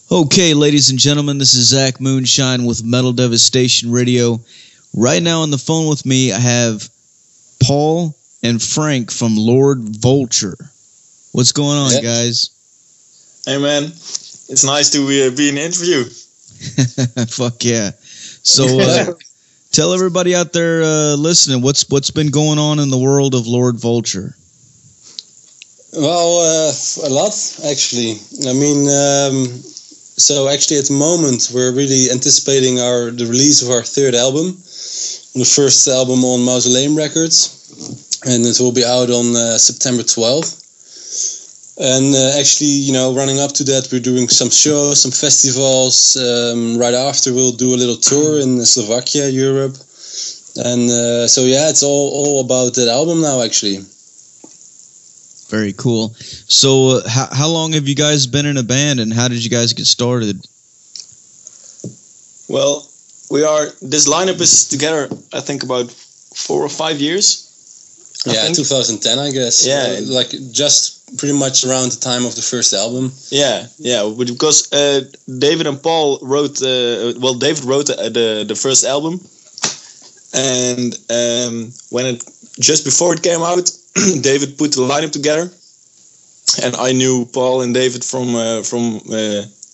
Okay, ladies and gentlemen, this is Zach Moonshine with Metal Devastation Radio. Right now on the phone with me, I have Paul and Frank from Lord Volture. What's going on, guys? Hey, man. It's nice to be in the interview. Fuck yeah. So, tell everybody out there listening, what's been going on in the world of Lord Volture? Well, a lot, actually. I mean, so actually at the moment we're really anticipating the release of our third album, the first album on Mausoleum Records, and it will be out on September 12th. And actually, running up to that, we're doing some shows, some festivals. Right after, we'll do a little tour in Slovakia, Europe. And so, yeah, it's all about that album now, actually. Very cool. So how long have you guys been in a band, and how did you guys get started? Well, this lineup is together, I think, about 4 or 5 years. Yeah, 2010, I guess. Yeah. Like just pretty much around the time of the first album. Yeah. Because David and Paul wrote, David wrote the first album. And just before it came out, David put the lineup together, and I knew Paul and David from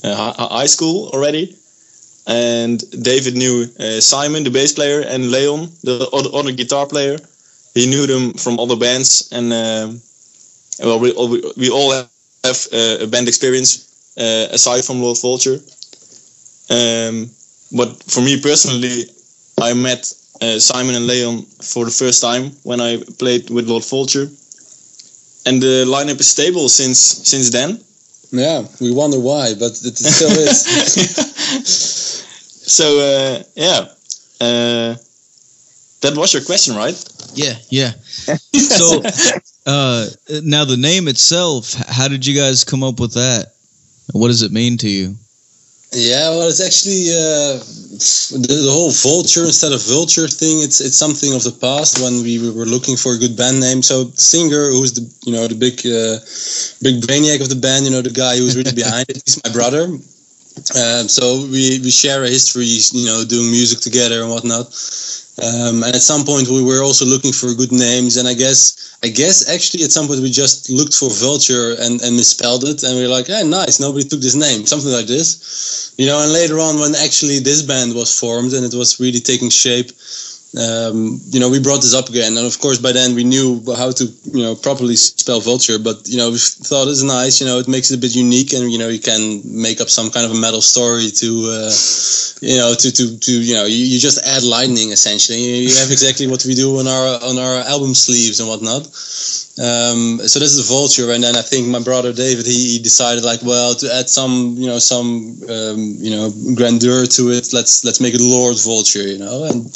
high school already, and David knew Simon, the bass player, and Leon, the other guitar player. He knew them from other bands, and we all have a band experience aside from Lord Volture. But for me personally, I met Simon and Leon for the first time when I played with Lord Volture, and the lineup is stable since then. Yeah, we wonder why, but it still is. So that was your question, right? Yeah. So now the name itself, how did you guys come up with that? What does it mean to you? Yeah, well, it's actually the whole Volture instead of Vulture thing. It's something of the past when we were looking for a good band name. So the singer, who's the big brainiac of the band, the guy who's really behind it, he's my brother. So we share a history, doing music together and whatnot. And at some point we were also looking for good names, and I guess actually at some point we just looked for Vulture and misspelled it, and we were like, nice, nobody took this name, something like this, and later on when actually this band was formed and it was really taking shape, we brought this up again, and of course by then we knew how to properly spell Vulture, but we thought it's nice, it makes it a bit unique, and you can make up some kind of a metal story to you just add lightning essentially. You have exactly what we do on our album sleeves and whatnot. So this is Volture, and then I think my brother David he decided to add some grandeur to it. Let's make it Lord Volture, and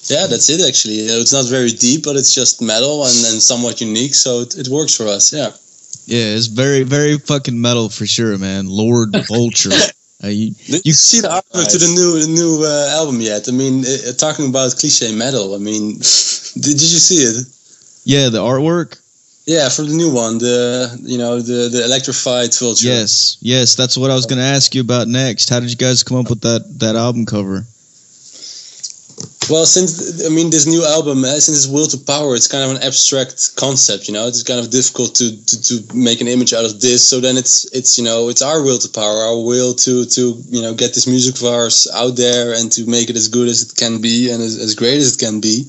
yeah, that's it actually. It's not very deep, but it's just metal and somewhat unique, so it works for us. Yeah, it's very very fucking metal for sure, man. Lord Volture. You see the artwork to the new album yet? I mean, talking about cliche metal. I mean, did you see it? Yeah, the artwork. Yeah, for the new one, the electrified Vulture. Yes, that's what I was going to ask you about next. How did you guys come up with that album cover? Well, this new album, since it's Will to Power, it's kind of an abstract concept, It's kind of difficult to make an image out of this. So then it's our will to power, our will to get this music of ours out there and to make it as good as it can be and as great as it can be.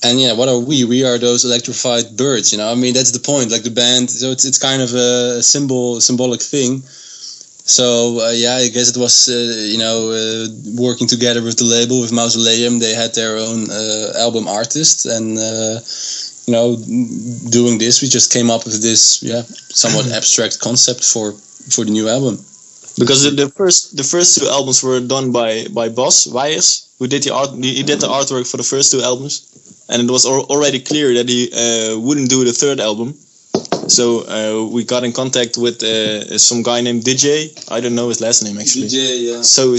And yeah, what are we? We are those electrified birds, that's the point, like the band. So it's kind of a symbolic thing. So I guess it was working together with the label, with Mausoleum. They had their own album artist, and doing this, we just came up with this somewhat abstract concept for the new album. Because the first two albums were done by Bas Weijers, who did the artwork for the first two albums, and it was already clear that he wouldn't do the third album. So we got in contact with some guy named DJ. I don't know his last name actually. DJ, yeah. So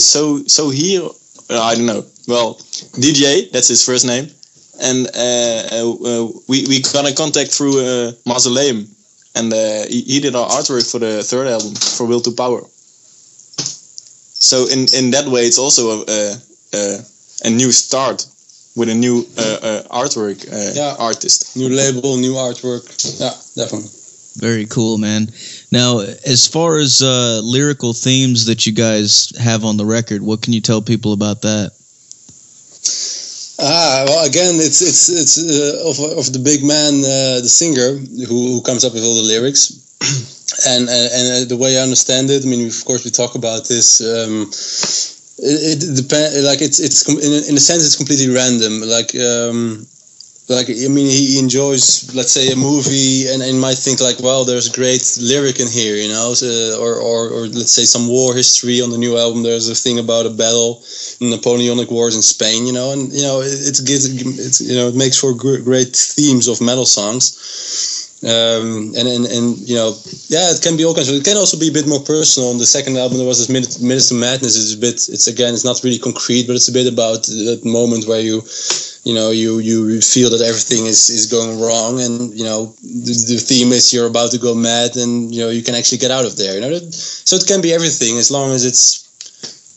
he, I don't know. Well, DJ, that's his first name, and we got in contact through Mausoleum, and he did our artwork for the third album, for Will to Power. So in that way, it's also a new start with a new artwork artist. New label, new artwork. Yeah, definitely. Very cool, man. Now, as far as lyrical themes that you guys have on the record, what can you tell people about that? Well, again, it's of the big man, the singer, who comes up with all the lyrics, and the way I understand it, I mean, of course, we talk about this. It depends. Like it's in a sense, it's completely random. Like I mean, he enjoys, let's say, a movie, and might think like, well, there's a great lyric in here, you know, or let's say some war history on the new album. There's a thing about a battle, Napoleonic Wars in Spain, you know, and you know it makes for great themes of metal songs. And you know, yeah, it can be all kinds of. It can also be a bit more personal. On the second album, there was this Minutes to Madness. It's not really concrete, but it's a bit about that moment where you feel that everything is going wrong, and you know the theme is you're about to go mad, and you know you can actually get out of there. You know, so it can be everything as long as it's.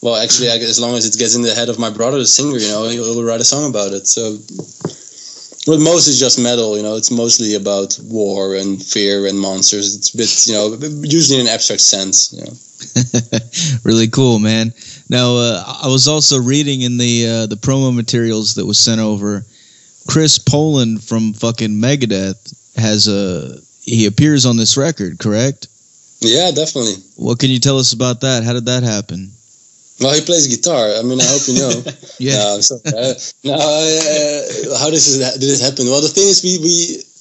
Well, actually, as long as it gets in the head of my brother, the singer, you know, he'll write a song about it. So. But most is just metal, you know. It's mostly about war and fear and monsters. It's a bit, you know, usually in an abstract sense. You know. Really cool, man. Now, I was also reading in the promo materials that was sent over. Chris Poland from fucking Megadeth he appears on this record, correct? Yeah, definitely. What can you tell us about that? How did that happen? Well, he plays guitar. I mean, I hope you know. Yeah. No, I'm sorry. How did it happen? Well, the thing is,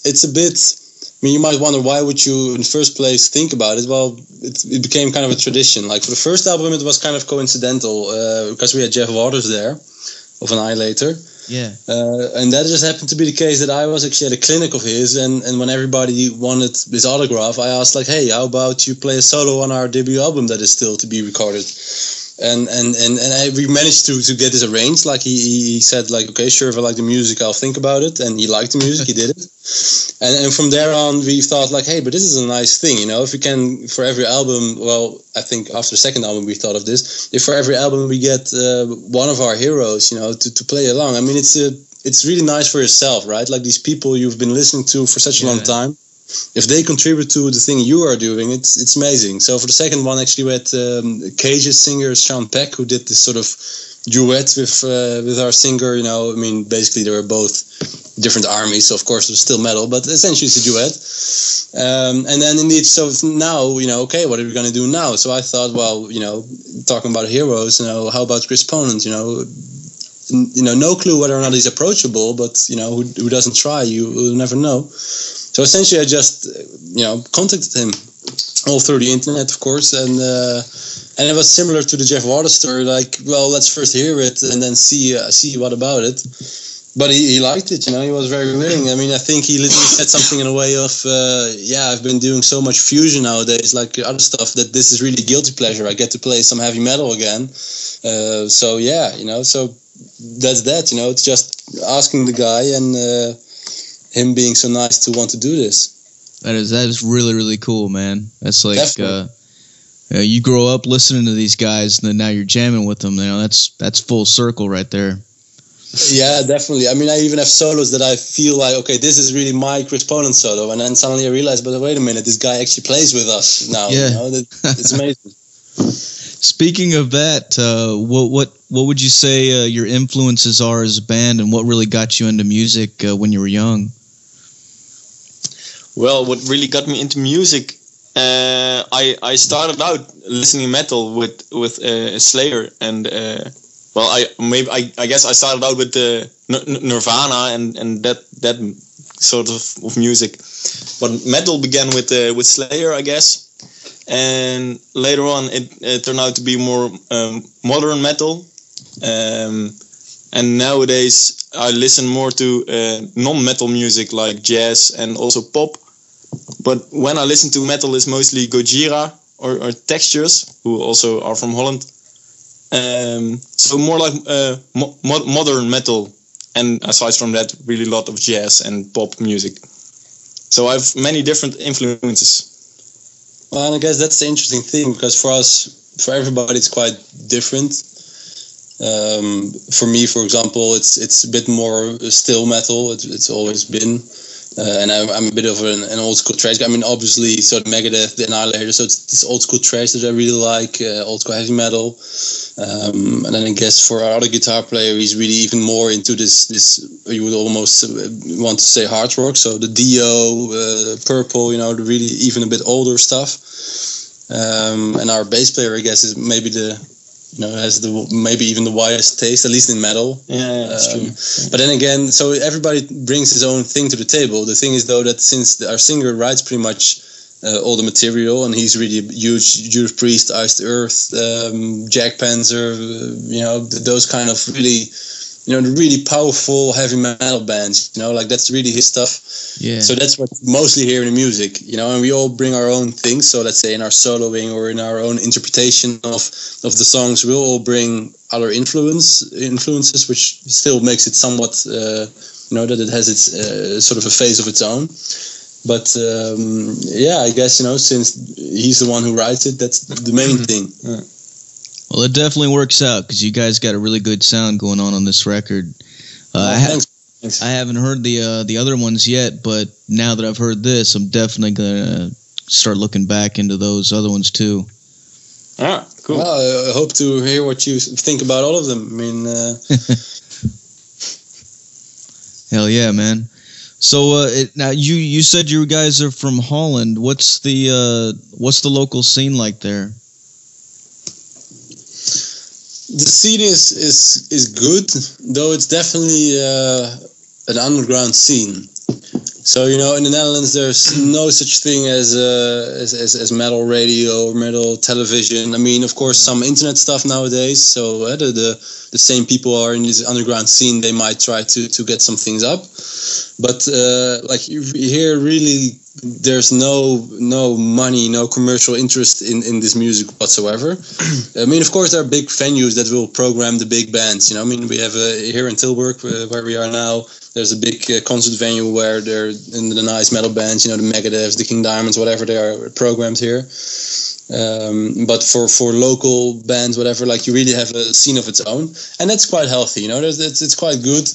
it's a bit. I mean, you might wonder why would you, in the first place, think about it. Well, it became kind of a tradition. Like for the first album, it was kind of coincidental because we had Jeff Waters there, of Annihilator. Yeah. And that just happened to be the case that I was actually at a clinic of his, and when everybody wanted his autograph, I asked like, hey, how about you play a solo on our debut album that is still to be recorded? And we managed to get this arranged. Like he said, like, okay, sure, if I like the music, I'll think about it. And he liked the music, he did it. And from there on, we thought like, hey, but this is a nice thing, you know. If we can, for every album, well, I think after the second album, we thought of this. If for every album we get one of our heroes, you know, to play along. I mean, it's really nice for yourself, right? Like these people you've been listening to for such a long time. If they contribute to the thing you are doing, it's amazing. So for the second one, actually, we had Cage's singer Sean Peck, who did this sort of duet with our singer. You know, I mean, basically they were both different armies, so of course it was still metal, but essentially it's a duet. And then indeed, so now, you know, okay, what are we going to do now? So I thought, well, you know, talking about heroes, you know, how about Chris Poland? You know, no clue whether or not he's approachable, but you know, who doesn't try, you'll never know. So essentially, I just, you know, contacted him all through the internet, of course, and it was similar to the Jeff Waters story. Like, well, let's first hear it and then see what about it. But he liked it, you know. He was very willing. I mean, I think he literally said something in a way of, I've been doing so much fusion nowadays, like other stuff, that this is really guilty pleasure. I get to play some heavy metal again. So yeah, you know. So that's that, you know. It's just asking the guy and. Him being so nice to want to do this. That is really, really cool, man. That's like you grow up listening to these guys, and then now you're jamming with them. You know, that's full circle right there. Yeah, definitely. I mean, I even have solos that I feel like, okay, this is really my Chris Poland solo, and then suddenly I realize, but wait a minute, this guy actually plays with us now. Yeah, you know? It's amazing. Speaking of that, what would you say your influences are as a band, and what really got you into music when you were young? Well, what really got me into music, I started out listening metal with Slayer, and I guess I started out with Nirvana and that sort of music, but metal began with Slayer, I guess, and later on it turned out to be more modern metal, and nowadays I listen more to non-metal music like jazz and also pop. But when I listen to metal, it's mostly Gojira or Textures, who also are from Holland. So more like modern metal, and aside from that, really a lot of jazz and pop music. So I have many different influences. Well, and I guess that's the interesting thing, because for us, for everybody it's quite different. For me, for example, it's a bit more still metal. It's always been, and I'm a bit of an old school thrash guy. I mean, obviously, so Megadeth, the Annihilator. So it's this old school thrash that I really like, old school heavy metal. And then I guess for our other guitar player, he's really even more into this you would almost want to say hard rock. So the Dio, Purple, the really even a bit older stuff. And our bass player, I guess, is maybe has maybe even the widest taste, at least in metal. Yeah, that's true. But then again, so everybody brings his own thing to the table. The thing is, though, that since our singer writes pretty much all the material, and he's really a huge Judas Priest, Iced Earth, Jack Panzer, those kind of really, the really powerful heavy metal bands, like that's really his stuff. Yeah. So that's what mostly hear in the music, and we all bring our own things. So let's say in our soloing or in our own interpretation of the songs, we'll all bring other influences, which still makes it somewhat, that it has its sort of a phase of its own. But I guess since he's the one who writes it, that's the main thing. Yeah. Well, it definitely works out because you guys got a really good sound going on this record. Thanks. I haven't heard the other ones yet, but now that I've heard this, I'm definitely gonna start looking back into those other ones too. Ah, cool. Well, I hope to hear what you think about all of them. I mean, hell yeah, man. So now you said you guys are from Holland. What's the local scene like there? The scene is good, though it's definitely an underground scene. So in the Netherlands, there's no such thing as metal radio or metal television. I mean, of course, some internet stuff nowadays. So the same people are in this underground scene. They might try to get some things up, but here, really, there's no money, no commercial interest in this music whatsoever. I mean, of course, there are big venues that will program the big bands. I mean, we have here in Tilburg, where we are now. There's a big concert venue where they're in the nice metal bands, the Megadeths, the King Diamonds, whatever, they are programmed here. But for local bands, whatever, you really have a scene of its own, and that's quite healthy. It's quite good.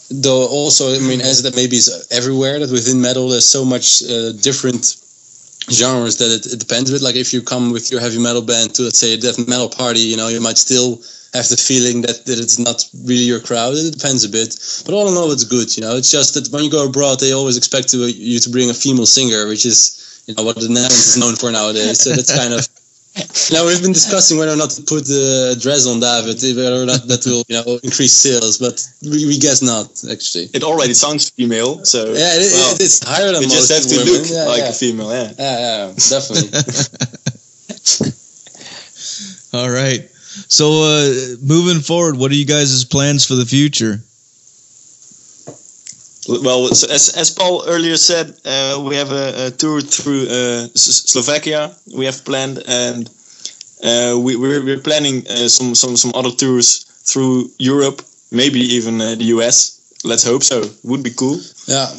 Though also, I mean, as that maybe is everywhere, that within metal there's so much different genres that it depends a bit. Like if you come with your heavy metal band to, let's say, a death metal party, you might still have the feeling that it's not really your crowd. It depends a bit, but all in all, it's good. It's just that when you go abroad, they always expect you to bring a female singer, which is what the Netherlands is known for nowadays. So that's kind of. We've been discussing whether or not to put a dress on David, whether or not that will increase sales, but we guess not, actually. It already sounds female, so yeah, it's higher than most. You just have to women. look like a female, yeah, definitely. All right. So moving forward, what are you guys' plans for the future? Well, as Paul earlier said, we have a tour through Slovakia. We have planned, and we're planning some other tours through Europe, maybe even the US. Let's hope so. Would be cool. Yeah.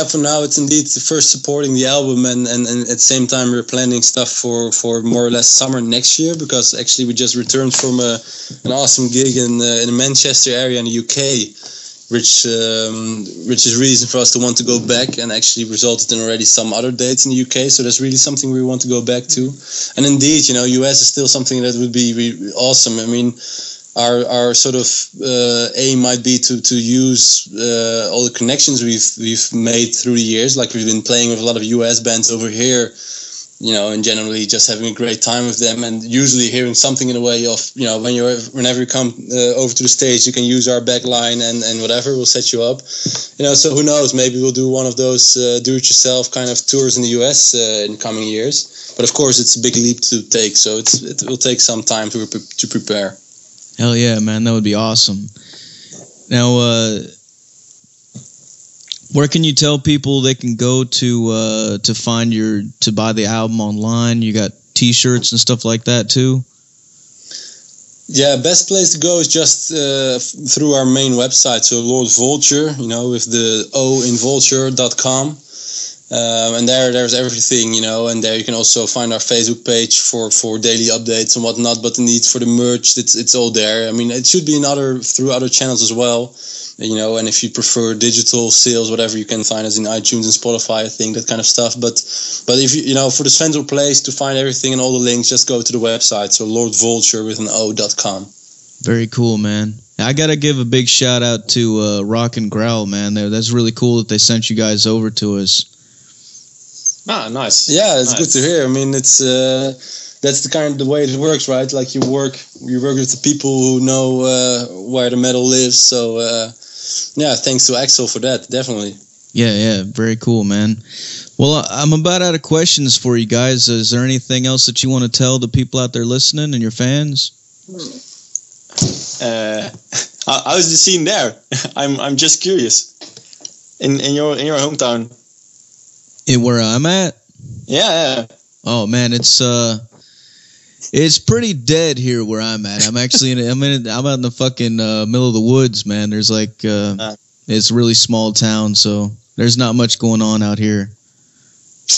For now, it's indeed first supporting the album, and at the same time we're planning stuff for more or less summer next year, because actually we just returned from an awesome gig in the Manchester area in the UK. Which is reason for us to want to go back, and actually resulted in already some other dates in the UK. So that's really something we want to go back to. And indeed, US is still something that would be really awesome. I mean, our sort of aim might be to use all the connections we've made through the years. Like we've been playing with a lot of US bands over here, and generally just having a great time with them, and usually hearing something in the way of, whenever you come over to the stage, you can use our back line and whatever, we'll set you up. So who knows, maybe we'll do one of those do-it-yourself kind of tours in the US in coming years. But of course, it's a big leap to take, so it will take some time to prepare. Hell yeah, man, that would be awesome. Now, where can you tell people they can go to buy the album online? You got T-shirts and stuff like that too? Yeah, best place to go is just through our main website. So Lord Volture, with the O in Volture.com. And there's everything, and there you can also find our Facebook page for daily updates and whatnot. But indeed, for the merch, it's all there. I mean, it should be through other channels as well, and if you prefer digital sales, whatever, you can find us in iTunes and Spotify, I think, that kind of stuff. But if for the central place to find everything and all the links, just go to the website. So LordVolture with an O.com. Very cool, man. I got to give a big shout out to Rock and Growl, man. That's really cool that they sent you guys over to us. Ah, nice. Yeah, it's nice. Good to hear. I mean, it's that's the way it works, right? Like you work with the people who know where the metal lives. So yeah, thanks to Axel for that, definitely. Yeah, very cool, man. Well, I'm about out of questions for you guys. Is there anything else that you want to tell the people out there listening and your fans? How's the scene there? I'm just curious. In your hometown. Where I'm at? Yeah. Oh man, it's pretty dead here where I'm at. I'm actually I'm out in the fucking middle of the woods, man. There's like it's a really small town, so there's not much going on out here.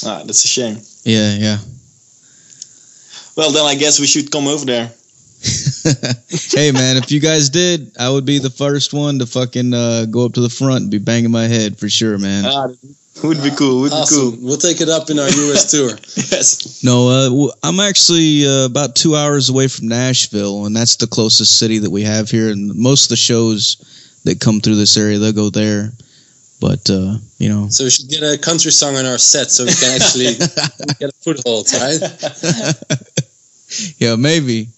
Ah, that's a shame. Yeah. Well, then I guess we should come over there. Hey man, if you guys did, I would be the first one to fucking go up to the front and be banging my head for sure, man. Would be cool. Awesome. We'll take it up in our US tour. Yes. No, I'm actually about 2 hours away from Nashville, and that's the closest city that we have here. And most of the shows that come through this area, they'll go there. But So we should get a country song on our set so we can actually get a foothold, right? Yeah, maybe.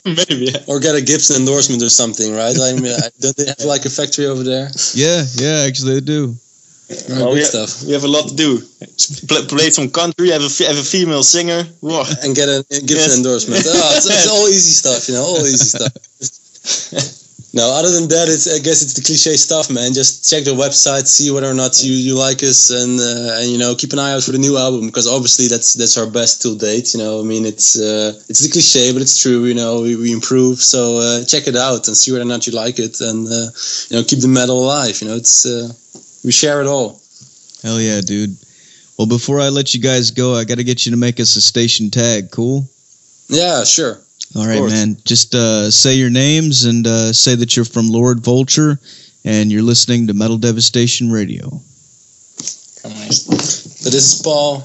Maybe. Yeah. Or get a Gibson endorsement or something, right? Like, don't they have like a factory over there? Yeah, actually they do. Well, we have a lot to do. Play some country, have a female singer. Whoa. And get a Gibson endorsement. It's all easy stuff, all easy stuff. No, other than that, I guess it's the cliche stuff, man. Just check the website, see whether or not you like us, and keep an eye out for the new album, because obviously that's our best till date. I mean, it's the cliche, but it's true. We improve, so check it out and see whether or not you like it, and keep the metal alive. We share it all. Hell yeah, dude. Well, before I let you guys go, I got to get you to make us a station tag. Cool? Yeah, sure. All right, man. Just say your names and say that you're from Lord Volture and you're listening to Metal Devastation Radio. Come on. So this is Paul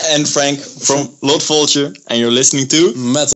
and Frank from Lord Volture, and you're listening to Metal